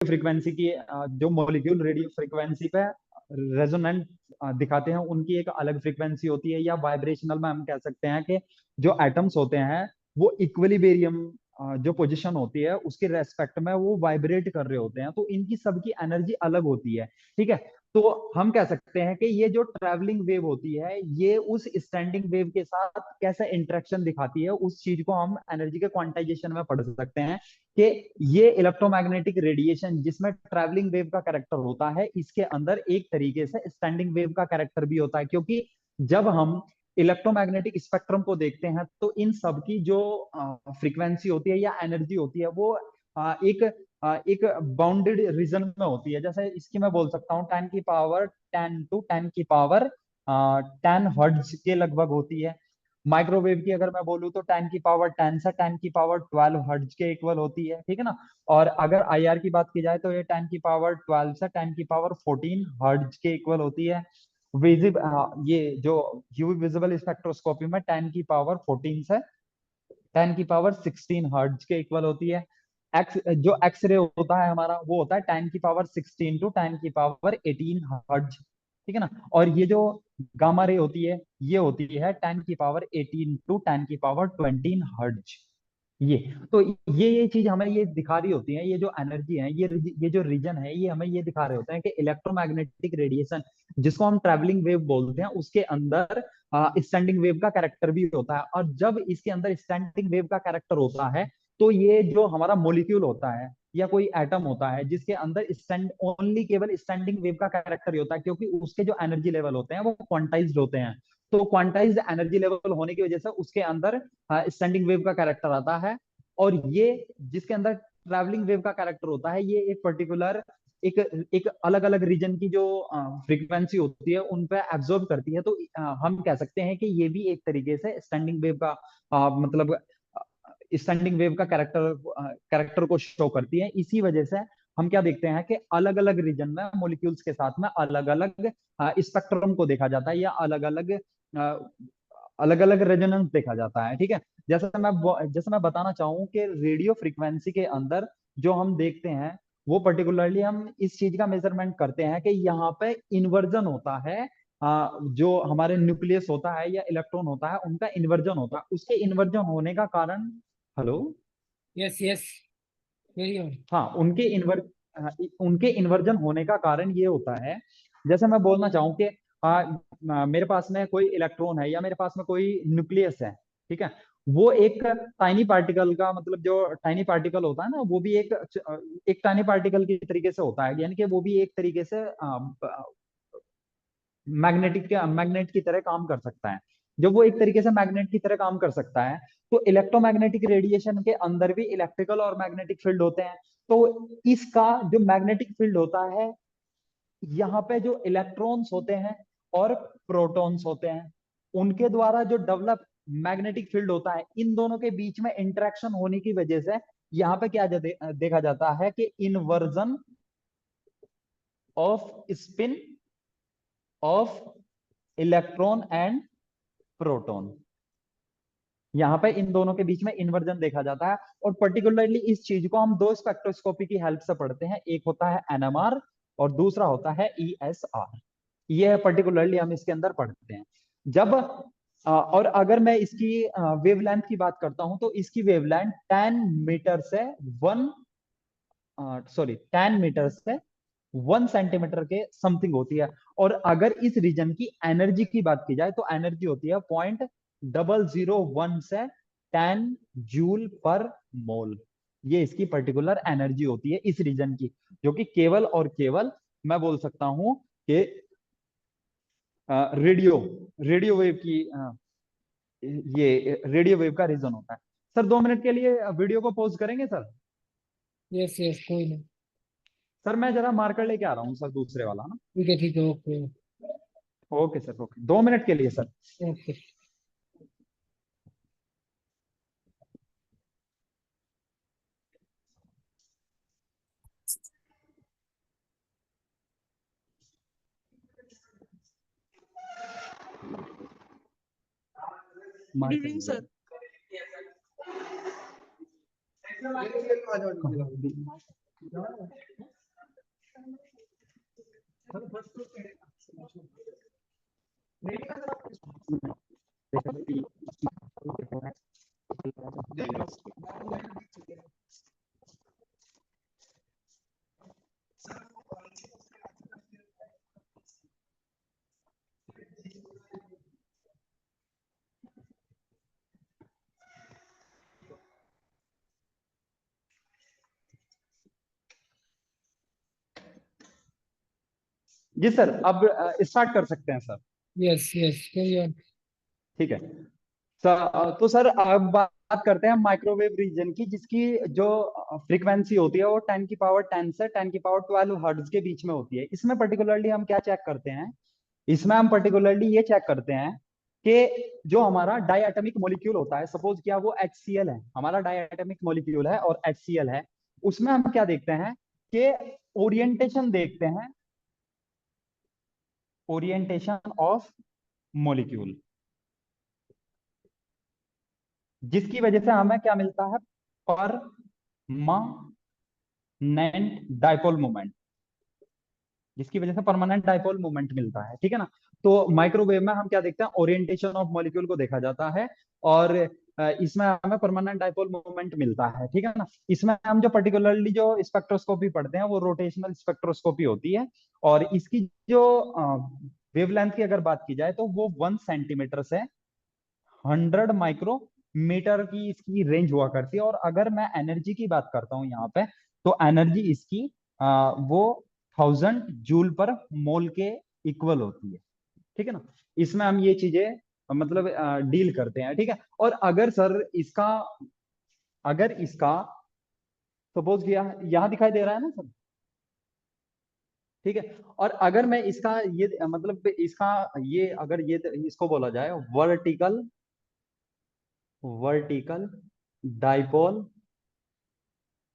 Frequency की जो molecule radio frequency पे रेजोनेंट दिखाते हैं उनकी एक अलग फ्रीक्वेंसी होती है, या वाइब्रेशनल में हम कह सकते हैं कि जो एटम्स होते हैं वो इक्विलिब्रियम जो पोजीशन होती है उसके रेस्पेक्ट में वो वाइब्रेट कर रहे होते हैं, तो इनकी सबकी एनर्जी अलग होती है। ठीक है, तो हम कह सकते हैं कि ये जो ट्रैवलिंग वेव होती है ये उस स्टैंडिंग वेव के साथ कैसा इंटरेक्शन दिखाती है, उस चीज को हम एनर्जी के क्वांटाइजेशन में पढ़ सकते हैं कि ये इलेक्ट्रोमैग्नेटिक रेडिएशन जिसमें ट्रैवलिंग वेव का कैरेक्टर होता है, इसके अंदर एक तरीके से स्टैंडिंग वेव का कैरेक्टर भी होता है, क्योंकि जब हम इलेक्ट्रोमैग्नेटिक स्पेक्ट्रम को देखते हैं तो इन सब की जो फ्रीक्वेंसी होती है या एनर्जी होती है वो एक बाउंडेड रीजन में होती है। जैसे इसकी मैं बोल सकता हूँ 10 टू 10 की पावर 10 हर्ट्ज के लगभग होती है। माइक्रोवेव की अगर मैं बोलूँ तो 10 की पावर 10 से 10 की पावर 12 हर्ट्ज के इक्वल होती है, ठीक है ना। और अगर आईआर की बात की जाए तो ये 10 की पावर 12 से 10 की पावर 14 हर्ट्ज के इक्वल होती है। ये जो यूवी विजिबल स्पेक्ट्रोस्कोपी में 10 की पावर 14 से 10 की पावर 16 हर्ट्ज के इक्वल होती है। जो एक्सरे होता है हमारा वो होता है 10 की पावर 16 टू 10 की पावर 18 हर्ट्ज, ठीक है ना। और ये जो गामा रे होती है ये होती है 10 की पावर 18 टू 10 की पावर 20 हर्ट्ज। ये तो ये चीज हमें ये दिखा रही होती है, ये जो एनर्जी है ये जो रीजन है ये हमें ये दिखा रहे होते हैं कि इलेक्ट्रोमैग्नेटिक रेडिएशन जिसको हम ट्रैवलिंग वेव बोलते हैं उसके अंदर स्टैंडिंग वेव का कैरेक्टर भी होता है। और जब इसके अंदर स्टैंडिंग वेव का कैरेक्टर होता है तो ये जो हमारा मोलिक्यूल होता है या कोई एटम होता है जिसके अंदर स्टैंड ओनली केवल स्टैंडिंग वेव का कैरेक्टर ही होता है, क्योंकि उसके जो एनर्जी लेवल होते हैं वो क्वांटाइज्ड होते हैं। तो क्वांटाइज्ड एनर्जी लेवल होने की वजह से उसके अंदर स्टैंडिंग वेव का कैरेक्टर आता है। और ये जिसके अंदर ट्रैवलिंग वेव का कैरेक्टर होता है ये एक पर्टिकुलर एक एक अलग अलग रीजन की जो फ्रीक्वेंसी होती है उन पे एब्जॉर्ब करती है। तो हम कह सकते हैं कि ये भी एक तरीके से स्टैंडिंग वेव का मतलब स्टैंडिंग वेव का कैरेक्टर को शो करती है। इसी वजह से हम क्या देखते हैं कि अलग अलग रीजन में मॉलिक्यूल्स के साथ में अलग अलग स्पेक्ट्रम को देखा जाता है या अलग अलग रेजोनेंस देखा जाता है, ठीक है। जैसे मैं बताना चाहूँ कि रेडियो फ्रीक्वेंसी के अंदर जो हम देखते हैं वो पर्टिकुलरली हम इस चीज का मेजरमेंट करते हैं कि यहाँ पे इन्वर्जन होता है। जो हमारे न्यूक्लियस होता है या इलेक्ट्रॉन होता है उनका इन्वर्जन होता है, उसके इन्वर्जन होने का कारण hello yes yes, very good. हाँ उनके इन्वर्जन होने का कारण ये होता है। जैसे मैं बोलना चाहूँ कि मेरे पास में कोई इलेक्ट्रॉन है या मेरे पास में कोई न्यूक्लियस है, ठीक है। वो एक टाइनी पार्टिकल का मतलब जो टाइनी पार्टिकल होता है ना वो भी एक टाइनी पार्टिकल की तरीके से होता है, यानी कि वो भी एक तरीके से मैग्नेट की तरह काम कर सकता है। जब वो एक तरीके से मैग्नेट की तरह काम कर सकता है तो इलेक्ट्रोमैग्नेटिक रेडिएशन के अंदर भी इलेक्ट्रिकल और मैग्नेटिक फील्ड होते हैं। तो इसका जो मैग्नेटिक फील्ड होता है यहाँ पे जो इलेक्ट्रॉन्स होते हैं और प्रोटॉन्स होते हैं उनके द्वारा जो डेवलप मैग्नेटिक फील्ड होता है इन दोनों के बीच में इंटरेक्शन होने की वजह से यहाँ पे क्या देखा जाता है कि inversion off spin off electron and proton, यहाँ पे इन दोनों के बीच में इन्वर्जन देखा जाता है। और पर्टिकुलरली इस चीज को हम दो स्पेक्ट्रोस्कोपी की हेल्प से पढ़ते हैं, एक होता है एनएमआर और दूसरा होता है ईएसआर। ये पर्टिकुलरली हम इसके अंदर पढ़ते हैं। जब और अगर मैं इसकी वेवलेंथ की बात करता हूं तो इसकी वेवलेंथ 10 मीटर से 1 सेंटीमीटर के समथिंग होती है। और अगर इस रीजन की एनर्जी की बात की जाए तो एनर्जी होती है 0.001 से 10 जूल पर मोल। ये इसकी पर्टिकुलर एनर्जी होती है इस रीजन की, जो कि केवल और केवल मैं बोल सकता हूं कि रेडियो रेडियो वेव की ये रेडियो वेव का रीजन होता है। सर 2 मिनट के लिए वीडियो को पॉज करेंगे सर। यस यस, कोई नहीं। सर मैं जरा मार्कर लेके आ रहा हूँ सर, दूसरे वाला ना। ठीक है, okay. Okay sir, okay 2 minute के लिए sir. Okay. Good evening sir. जी सर, अब स्टार्ट कर सकते हैं sir. Yes yes carry on. ठीक है सर। तो सर अब बात करते हैं माइक्रोवेव रीजन की, जिसकी जो फ्रीक्वेंसी होती है वो 10 की पावर 10 से 10 की पावर 12 हर्ट्ज के बीच में होती है। इसमें पर्टिकुलरली हम क्या चेक करते हैं? इसमें हम पर्टिकुलरली ये चेक करते हैं कि जो हमारा डाइएटमिक मॉलिक्यूल होता है, सपोज किया वो HCl है, हमारा डाइएटमिक मॉलिक्यूल है और HCl है, उसमें हम क्या देखते हैं कि ओरिएंटेशन देखते हैं, ओरिएंटेशन ऑफ मॉलिक्यूल, जिसकी वजह से हमें क्या मिलता है? परमानेंट डाइपोल मोमेंट, जिसकी वजह से परमानेंट डाइपोल मोमेंट मिलता है। ठीक है ना? तो माइक्रोवेव में हम क्या देखते हैं? ओरिएंटेशन ऑफ मॉलिक्यूल को देखा जाता है और इसमें हमें परमानेंट डाइपोल मोमेंट मिलता है। ठीक है ना? इसमें हम जो पर्टिकुलरली जो स्पेक्ट्रोस्कोपी पढ़ते हैं वो रोटेशनल स्पेक्ट्रोस्कोपी होती है, और इसकी जो वेवलेंथ की अगर बात की जाए तो वो 1 सेंटीमीटर से 100 माइक्रोमीटर की इसकी रेंज हुआ करती है। और अगर मैं एनर्जी की बात करता हूँ यहाँ पे, तो एनर्जी इसकी वो 1000 जूल पर मोल के इक्वल होती है। ठीक है ना? इसमें हम ये चीजें मतलब डील करते हैं। ठीक है? और अगर सर इसका, अगर इसका सपोज किया, यहाँ दिखाई दे रहा है ना सर? ठीक है? और अगर मैं इसका ये मतलब इसका ये अगर ये इसको बोला जाए vertical, vertical dipole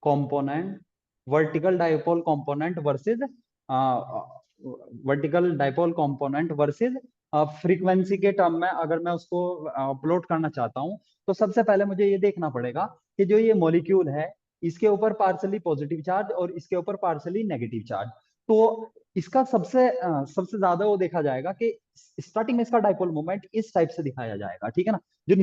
component, vertical dipole component versus vertical dipole component versus frequency के टर्म में अगर मैं उसको अपलोड करना चाहता हूं, तो सबसे पहले मुझे ये देखना पड़ेगा कि जो ये मॉलिक्यूल है इसके ऊपर पार्सली पॉजिटिव चार्ज और इसके ऊपर पार्सली नेगेटिव चार्ज। तो इसका सबसे ज्यादा वो देखा जाएगा कि स्टार्टिंग में इसका डाइपोल मोमेंट इस टाइप से दिखाया जाएगा। ठीक है ना? जो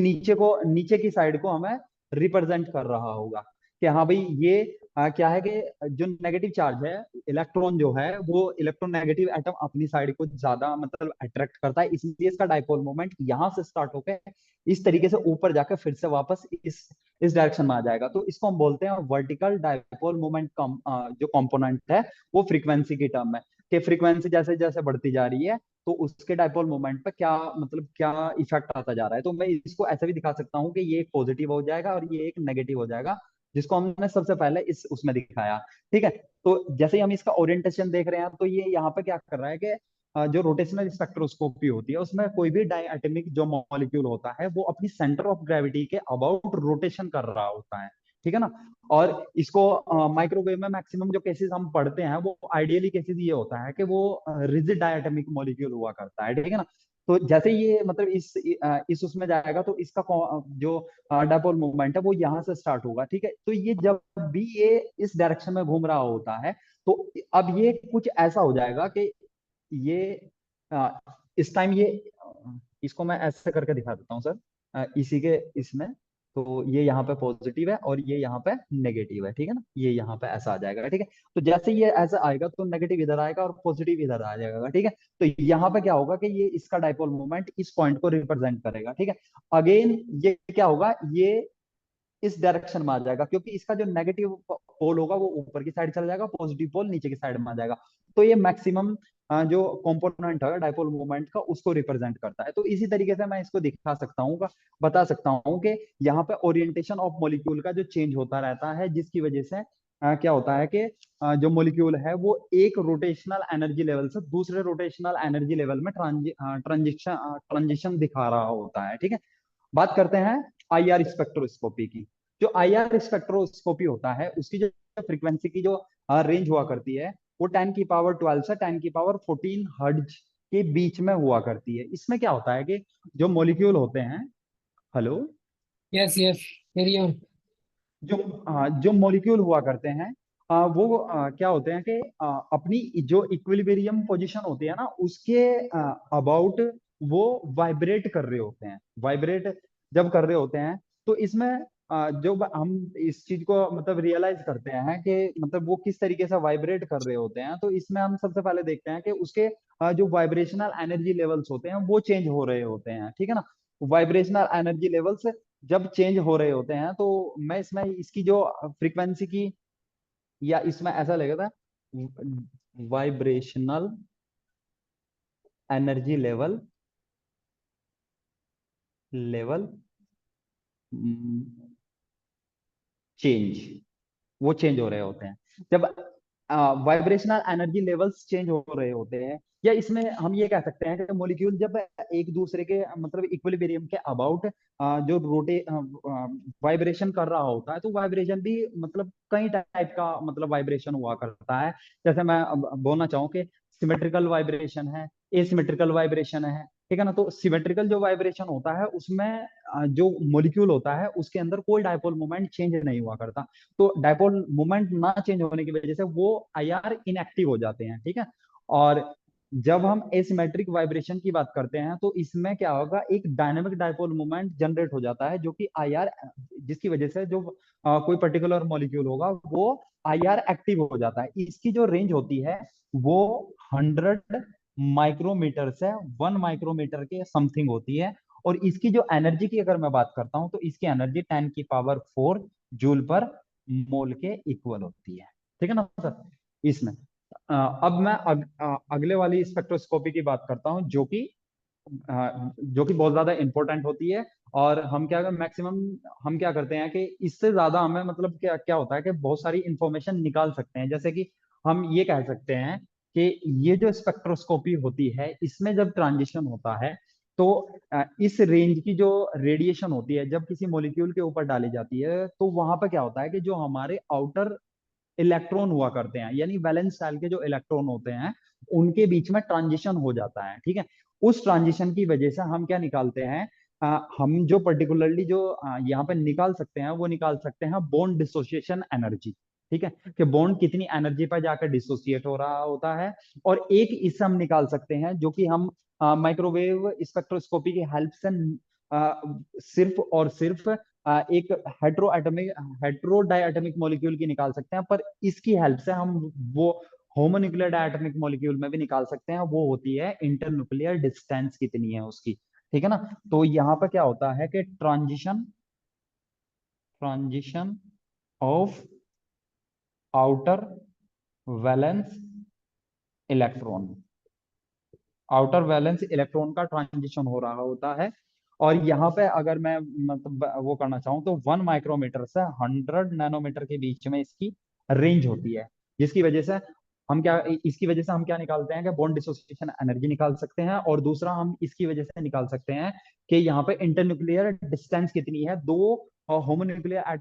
नीचे की साइड को हमें रिप्रेजेंट कर रहा होगा कि हाँ भाई ये क्या है कि जो नेगेटिव चार्ज है, इलेक्ट्रॉन जो है वो इलेक्ट्रोनेगेटिव एटम अपनी साइड को ज्यादा मतलब अट्रैक्ट करता है, इसलिए इसका डाइपोल मोमेंट यहाँ से स्टार्ट होकर इस तरीके से ऊपर जाकर फिर से वापस इस डायरेक्शन में आ जाएगा। तो इसको हम बोलते हैं वर्टिकल डाइपोल मोमेंट जो कंपोनेंट है वो फ्रीक्वेंसी की टर्म है कि फ्रीक्वेंसी जैसे जैसे बढ़ती जा रही है तो उसके डाइपोल मोमेंट पे क्या मतलब क्या इफेक्ट आता जा रहा है। तो मैं इसको ऐसे भी दिखा सकता हूँ कि ये एक पॉजिटिव हो जाएगा और ये एक नेगेटिव हो जाएगा, जिसको हमने सबसे पहले इस उसमें दिखाया। ठीक है? तो जैसे ही हम इसका ओरिएंटेशन देख रहे हैं तो ये यहाँ पे क्या कर रहा है कि जो रोटेशनल स्पेक्ट्रोस्कोपी होती है उसमें कोई भी डायटोमिक जो मॉलिक्यूल होता है वो अपनी सेंटर ऑफ ग्रेविटी के अबाउट रोटेशन कर रहा होता है। ठीक है ना? और इसको माइक्रोवेव में मैक्सिमम जो केसेस हम पढ़ते हैं वो आइडियली केसेस ये होता है कि वो रिजिड डायटोमिक मॉलिक्यूल हुआ करता है। ठीक है ना? तो जैसे ये मतलब इस उसमें जाएगा तो इसका जो डायपोल मूवमेंट है वो यहाँ से स्टार्ट होगा। ठीक है? तो ये जब भी ये इस डायरेक्शन में घूम रहा होता है तो अब ये कुछ ऐसा हो जाएगा कि ये इस टाइम ये इसको मैं ऐसे करके दिखा देता हूँ सर। इसी के इसमें तो ये यहाँ पे पॉजिटिव है और ये यहाँ पे नेगेटिव है। ठीक है ना? ये यहाँ पे ऐसा आ जाएगा। ठीक है? तो जैसे ये ऐसा आएगा तो नेगेटिव इधर आएगा और पॉजिटिव इधर आ जाएगा। ठीक है? तो यहाँ पे क्या होगा कि ये इसका डाइपोल मोमेंट इस पॉइंट को रिप्रेजेंट करेगा। ठीक है? अगेन ये क्या होगा, ये इस डायरेक्शन में आ जाएगा क्योंकि इसका जो नेगेटिव पोल होगा वो ऊपर की साइड चला जाएगा, पॉजिटिव पोल नीचे की साइड में आ जाएगा। तो ये मैक्सिमम जो कंपोनेंट है डाइपोल मूवमेंट का उसको रिप्रेजेंट करता है। तो इसी तरीके से मैं इसको दिखा सकता हूँ, बता सकता हूँ कि यहाँ पे ओरिएंटेशन ऑफ मॉलिक्यूल का जो चेंज होता रहता है, जिसकी वजह से क्या होता है कि जो मॉलिक्यूल है वो एक रोटेशनल एनर्जी लेवल से दूसरे रोटेशनल एनर्जी लेवल में ट्रांजिशन दिखा रहा होता है। ठीक है? बात करते हैं IR स्पेक्ट्रोस्कोपी की। जो IR स्पेक्ट्रोस्कोपी होता है उसकी जो फ्रीक्वेंसी की जो रेंज हुआ करती है वो 10 की पावर 12 से 10 की पावर 14 हर्ट्ज के बीच में हुआ करती है। इसमें क्या होता है कि जो मॉलिक्यूल होते हैं, hello, yes yes carry on. जो जो मॉलिक्यूल हुआ करते हैं क्या होते हैं कि अपनी जो इक्विलिब्रियम पोजीशन होती है ना उसके अबाउट वो वाइब्रेट कर रहे होते हैं। वाइब्रेट जब कर रहे होते हैं तो इसमें जो हम इस चीज को मतलब रियलाइज करते हैं कि मतलब वो किस तरीके से वाइब्रेट कर रहे होते हैं, तो इसमें हम सबसे पहले देखते हैं कि उसके जो वाइब्रेशनल एनर्जी लेवल्स होते हैं वो चेंज हो रहे होते हैं, ठीक है ना। वाइब्रेशनल एनर्जी लेवल्स जब चेंज हो रहे होते हैं तो मैं इसमें इसकी जो फ्रीक्वेंसी की, या इसमें ऐसा लगेगा vibrational energy level level change, वो चेंज हो रहे होते हैं जब वाइब्रेशनल एनर्जी लेवल्स चेंज हो रहे होते हैं। या इसमें हम ये कह सकते हैं कि मॉलिक्यूल जब एक दूसरे के मतलब इक्विलिब्रियम के अबाउट जो रोटे वाइब्रेशन कर रहा होता है, तो वाइब्रेशन भी मतलब कई टाइप का मतलब वाइब्रेशन हुआ करता है। जैसे मैं अब बोलना चाहूँ कि सिमेट्रिकल वाइब्रेशन है, एसिमेट्रिकल वाइब्रेशन है, ठीक है ना। तो सिमेट्रिकल जो वाइब्रेशन होता है उसमें जो मॉलिक्यूल होता है उसके अंदर कोई डायपोल मोमेंट चेंज नहीं हुआ करता। तो डायपोल मोमेंट ना चेंज होने की वजह से वो आईआर इनएक्टिव हो जाते हैं, ठीक है। और जब हम एसिमेट्रिक वाइब्रेशन की बात करते हैं तो इसमें क्या होगा, एक डायनेमिक डायपोल मोमेंट जनरेट हो जाता है जो कि आईआर, जिसकी वजह से जो कोई पर्टिकुलर मॉलिक्यूल होगा वो आईआर एक्टिव हो जाता है। इसकी जो रेंज होती है वो 100 माइक्रोमीटर से 1 माइक्रोमीटर के समथिंग होती है। और इसकी जो एनर्जी की अगर मैं बात करता हूं तो इसकी एनर्जी 10 की पावर 4 जूल पर मोल के इक्वल होती है, ठीक है ना सर। इसमें अब मैं अगले वाली स्पेक्ट्रोस्कोपी की बात करता हूं जो कि बहुत ज्यादा इंपॉर्टेंट होती है। और हम क्या मैक्सिमम हम क्या करते हैं कि इससे ज्यादा हमें मतलब क्या क्या होता है कि बहुत सारी इंफॉर्मेशन निकाल सकते हैं। जैसे कि हम ये कह सकते हैं कि ये जो स्पेक्ट्रोस्कोपी होती है इसमें जब ट्रांजिशन होता है तो इस रेंज की जो रेडिएशन होती है जब किसी मॉलिक्यूल के ऊपर डाली जाती है तो वहां पर क्या होता है कि जो हमारे आउटर इलेक्ट्रॉन हुआ करते हैं, यानी वैलेंस शेल के जो इलेक्ट्रॉन होते हैं उनके बीच में ट्रांजिशन हो जाता है, ठीक है। उस ट्रांजिशन की वजह से हम क्या निकालते हैं, हम जो पर्टिकुलरली जो यहाँ पे निकाल सकते हैं वो निकाल सकते हैं बॉन्ड डिसोसिएशन एनर्जी, ठीक है। कि बॉन्ड कितनी एनर्जी पर जाकर डिसोसिएट हो रहा होता है। और एक इससे हम निकाल सकते हैं जो कि हम माइक्रोवेव स्पेक्ट्रोस्कोपी की हेल्प से सिर्फ और सिर्फ एक हेट्रो डायटोमिक मॉलिक्यूल की निकाल सकते हैं। पर इसकी हेल्प से हम वो होमोन्यूक्लियर डायटोमिक मॉलिक्यूल में भी निकाल सकते हैं, वो होती है इंटरन्यूक्लियर डिस्टेंस कितनी है उसकी, ठीक है ना। तो यहाँ पर क्या होता है कि transition transition of outer valence electron, outer valence electron का ट्रांजिशन हो रहा होता है। और यहाँ पे अगर मैं मतलब वो करना चाहूँ तो 1 माइक्रोमीटर से 100 नैनोमीटर के बीच में इसकी रेंज होती है। जिसकी वजह से हम क्या इसकी वजह से हम क्या निकालते हैं कि बॉन्ड डिसोसिएशन एनर्जी निकाल सकते हैं। और दूसरा हम इसकी वजह से निकाल सकते हैं कि यहाँ पे इंटरन्यूक्लियर डिस्टेंस कितनी है दो होमोन्यूक्लियर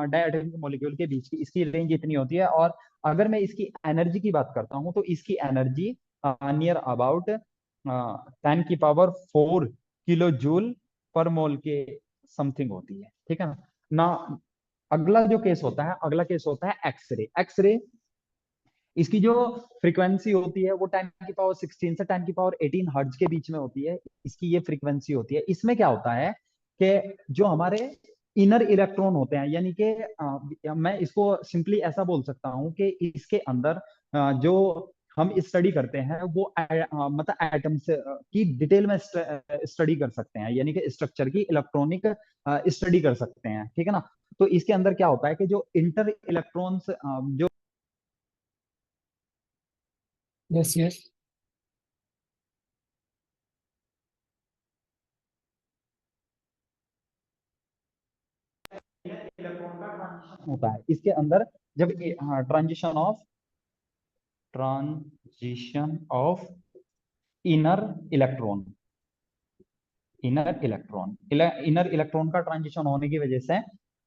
डायटोमिक मॉलिक्यूल के बीच की, इसकी रेंज इतनी होती है। और अगर मैं इसकी एनर्जी की बात करता हूँ तो इसकी एनर्जी नियर अबाउट 10 की पावर 4 किलो जूल पर मोल के समथिंग होती है, ठीक है ना। अगला जो केस होता है, अगला केस होता है एक्सरे। एक्सरे इसकी जो फ्रीक्वेंसी होती है वो 10 की पावर 16 से 10 की पावर 18 हर्ट्ज के बीच में होती है। इसकी ये फ्रीक्वेंसी होती है। इसमें क्या होता है कि जो हमारे इनर इलेक्ट्रॉन होते हैं, यानी कि मैं इसको सिंपली ऐसा बोल सकता हूँ कि इसके अंदर जो हम स्टडी करते हैं वो मतलब एटम्स की डिटेल में स्टडी कर सकते हैं, यानी कि स्ट्रक्चर की इलेक्ट्रॉनिक स्टडी कर सकते हैं, ठीक है ना। तो इसके अंदर क्या होता है कि जो इंटर इलेक्ट्रॉन्स जो Yes, yes. इलेक्ट्रॉन का ट्रांजिशन होता है इसके अंदर, जब transition of inner electron inner electron का ट्रांजिशन होने की वजह से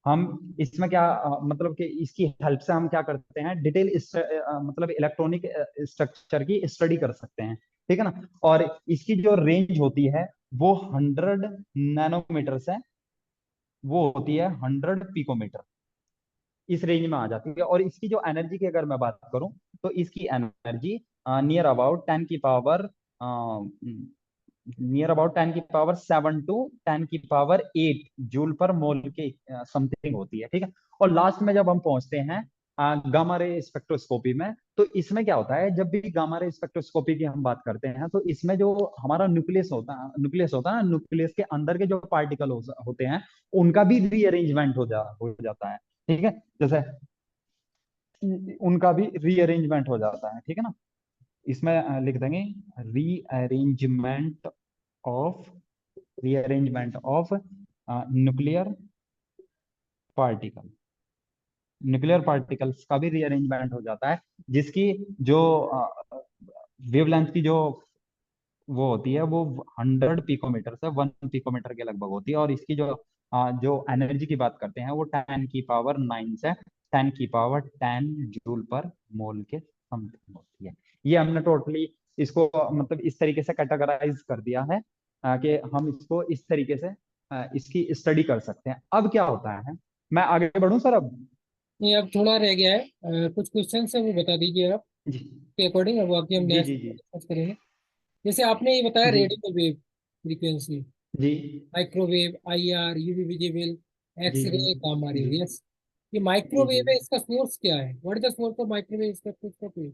हम इसमें क्या मतलब कि इसकी हेल्प से हम क्या करते हैं डिटेल मतलब इलेक्ट्रॉनिक स्ट्रक्चर की स्टडी कर सकते हैं, ठीक है ना। और इसकी जो रेंज होती है वो 100 नैनोमीटर से वो होती है 100 पिकोमीटर, इस रेंज में आ जाती है। और इसकी जो एनर्जी की अगर मैं बात करूं, तो इसकी एनर्जी नियर अबाउट 10 की पावर 7 to 10 की पावर 8 जूल पर मोल के समथिंग होती है, ठीक है। और लास्ट में जब हम पहुंचते हैं गामा रे स्पेक्ट्रोस्कोपी में, तो इसमें क्या होता है, जब भी गामा रे स्पेक्ट्रोस्कोपी की हम बात करते हैं, तो इसमें जो हमारा न्यूक्लियस होता है, न्यूक्लियस के अंदर के जो पार्टिकल होते हैं, उनका भी रीअरेंजमेंट हो जाता है, ठीक है। जैसे उनका भी रीअरेंजमेंट हो जाता है, ठीक है ना। इसमें लिख देंगे rearrangement of rearrangement of nuclear particle. Nuclear particles का भी रीअरेंजमेंट हो जाता है, जिसकी जो वेवलेंथ की जो वो होती है, वो 100 पिकोमीटर से 1 पिकोमीटर के लगभग होती है। और इसकी जो एनर्जी की बात करते हैं, वो 10 की पावर 9 से 10 की पावर 10 जूल पर मोल के समथिंग होती है। ये हमने टोटली इसको मतलब इस तरीके से कैटेगराइज कर दिया है कि हम इसको इस तरीके से इसकी स्टडी कर सकते हैं। अब क्या होता है, मैं आगे बढ़ूं सर अब? ये अब थोड़ा रह गया है, कुछ क्वेश्चन है वो बता दीजिए आप जी के अकॉर्डिंग, अब बाकी हम जी नेक्स्ट जी जी डिस्कस करेंगे। जैसे आपने ये बताया जी रेडियो वेव फ्रीक्वेंसी, जी माइक्रोवेव, आईआर, यूवी विजिबल, जी एक्स जी रे, गामा रे, जी यस। ये जी जी। माइक्रोवेव है, इसका सोर्स क्या है? What is the source of microwave spectroscopy?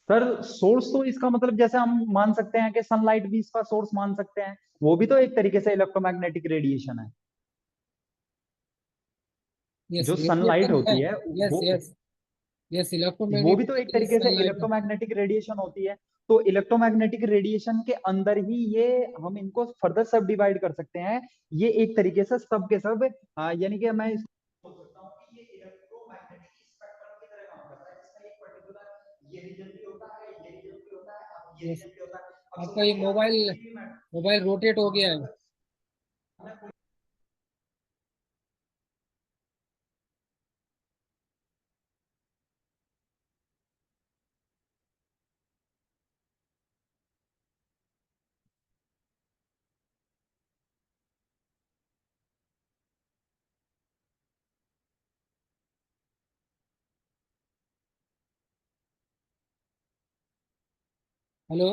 Sir source तो इसका मतलब जैसे हम मान सकते हैं कि सनलाइट भी इसका सोर्स मान सकते हैं, वो भी तो एक तरीके से इलेक्ट्रोमैग्नेटिक रेडिएशन है। यस, जो सनलाइट रेडिएशन है। होती है यस वो यस। यस, वो भी तो एक इलेक्ट्रोमैग्नेटिक तरीके से सनलाइट है। इलेक्ट्रोमैग्नेटिक रेडिएशन होती है। तो इलेक्ट्रोमैग्नेटिक रेडिएशन के अंदर ही ये हम इनको फर्दर सब डिवाइड कर सकते हैं। ये एक तरीके से सब के सब यानी कि मैं इसको बोल सकता हूँ कि ये इलेक्ट्रोमैग्नेटिक स्पेक्ट्रम की तरह काम करता है, जिसका एक पर्टिकुलर ये रीजन भी होता है, ये रीजन भी होता है, अब ये यस। रीजन भी होता है। अब आपका ये सपोज कि आपने मोबाइल किसी भी मोबाइल रोटेट हो गया है। Hello.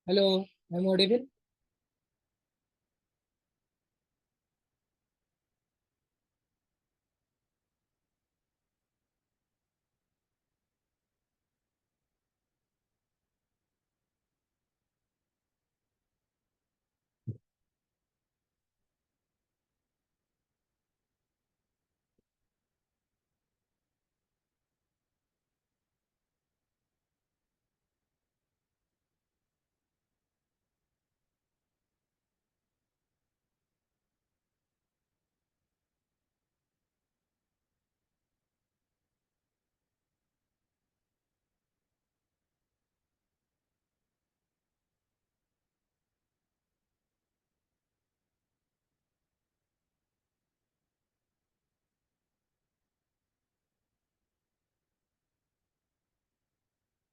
Hello, I am audible?